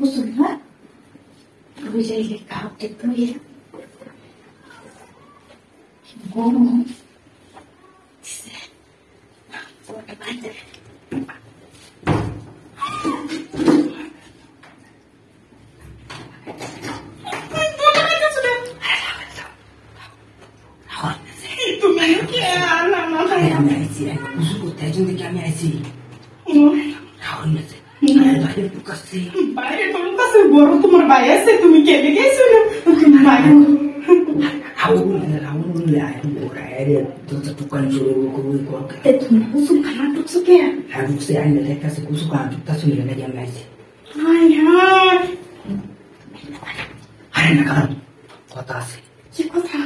বুঝলি না তুই যাইলে কাউকে তুই গরম ওটা বাইরে আমি আইছি বুঝু করতে একজন দেখে আমি আইছি খাওয়ার মেছে বাইরে ঢুকাচ্ছে বাইরে তোর কাছে বড় তোমার ভাই আছে তুমি কেটে গেছো না রাহুল বললে আরে তোর দোকান জোরে কবুল কর তুমি বুঝু খানা ঢুকছো কে হ্যাঁ ঢুকছে আইনে দেখতেছে কুসু খানা ঢুকতেছে নাকি আমি আইছি হাই হাই আরে না কারণ কথা আছে কি কথা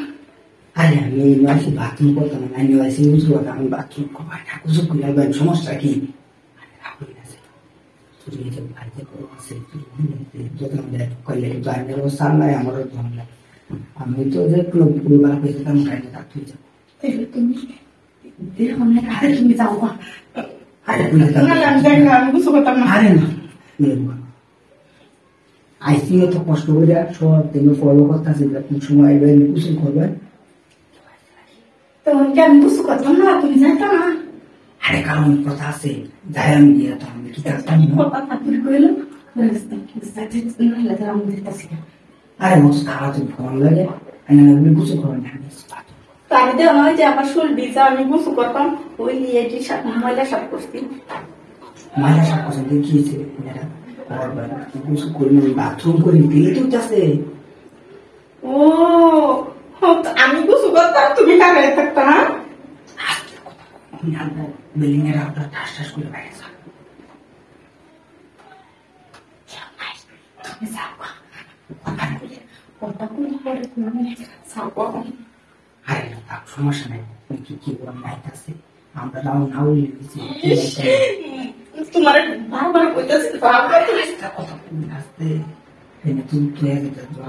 আরে আমি আইসি বাথরুম করতাম আমি আইসি বুঝতে পারতাম আমি বাথরুম করবো না কুসু খুলে সমস্যা কি রাহুল আছে তুই যে বাড়িতে করো আছে দোকান দেখ কইলে তো আর ব্যবস্থা নাই আমারও তো নাই আমি তো দেখলাম পুরো বার পেয়ে যেতাম গাড়িতে থাকতে যাবো তুমি দেখো না আরে তুমি যাও গা আরে আমি বুঝতে পারতাম না আরে না আইসিও তো কষ্ট করে সব তুমি ফলো করতেছি কোন সময় এবার কুসু করবে তোমাকে আমি বুঝতে পারতাম না তুমি যাইতো না আরে কারণ কথা আছে যাই আমি দিয়ে তো আমি কি থাকতাম কথা থাকলে কইলো আমি দেখতেছি আরে মোট তারা তো ফোন লাগে আমি কুসু করবে না আমি তো নয় যে আমার শুল ভিজা আমি বুঝতে করতাম ওই নিয়ে ময়লা সাপ করছি ময়লা সাপ করছেন দেখিয়েছে ম্যাডাম কুসু করলে বাথরুম করে দিলে তো আছে ও আমি বুঝতে করতাম তুমি কারে থাকতা বিল্ডিং এর আপনার ঠাস ঠাস করে বাইরে যান তুমি যাও কথা বলে পরে তুমি যাও আরে সমস্যা নাই কি বলেন নাইতাছে আমরা নাও লিখেছি তোমার বারবার কইতাছি বারবার কথা বলে আসতে এনে তুমি তো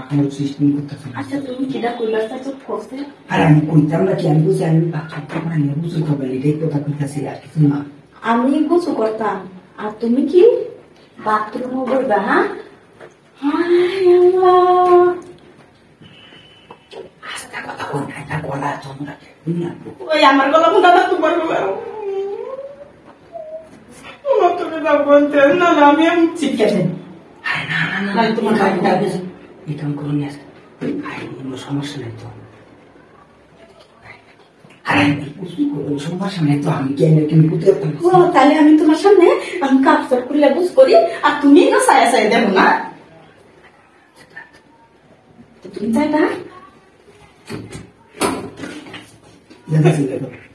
এখন সিস্টেম করতেছ আচ্ছা তুমি কিটা কইলা তো ফসে আর আমি কইতাম না কি আমি বুঝি আমি বাথরুম করে নিয়ে বুঝতে হবে এটাই কথা কইতাছি আর কিছু না আমি গোসল করতাম আর তুমি কি বাথরুমে বলবা হ্যাঁ হায় আল্লাহ আস্তে কথা বল একটা গলা তোমরা ওই আমার গলা মুন্ডা না তোমার গলা তুমি যাও বলতে না না আমি চিৎকার দেন আরে না তোমার গাড়িটা এটা করুন না আরে কোনো সমস্যা নেই তো আরে সমস্যা নেই তো আমি কেন করতে ও তাহলে আমি তোমার সামনে আমি কাপড় খুলে বুঝ করি আর তুমি না সায়া সায়া দেবো না তুমি চাই না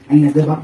আমি না দেবা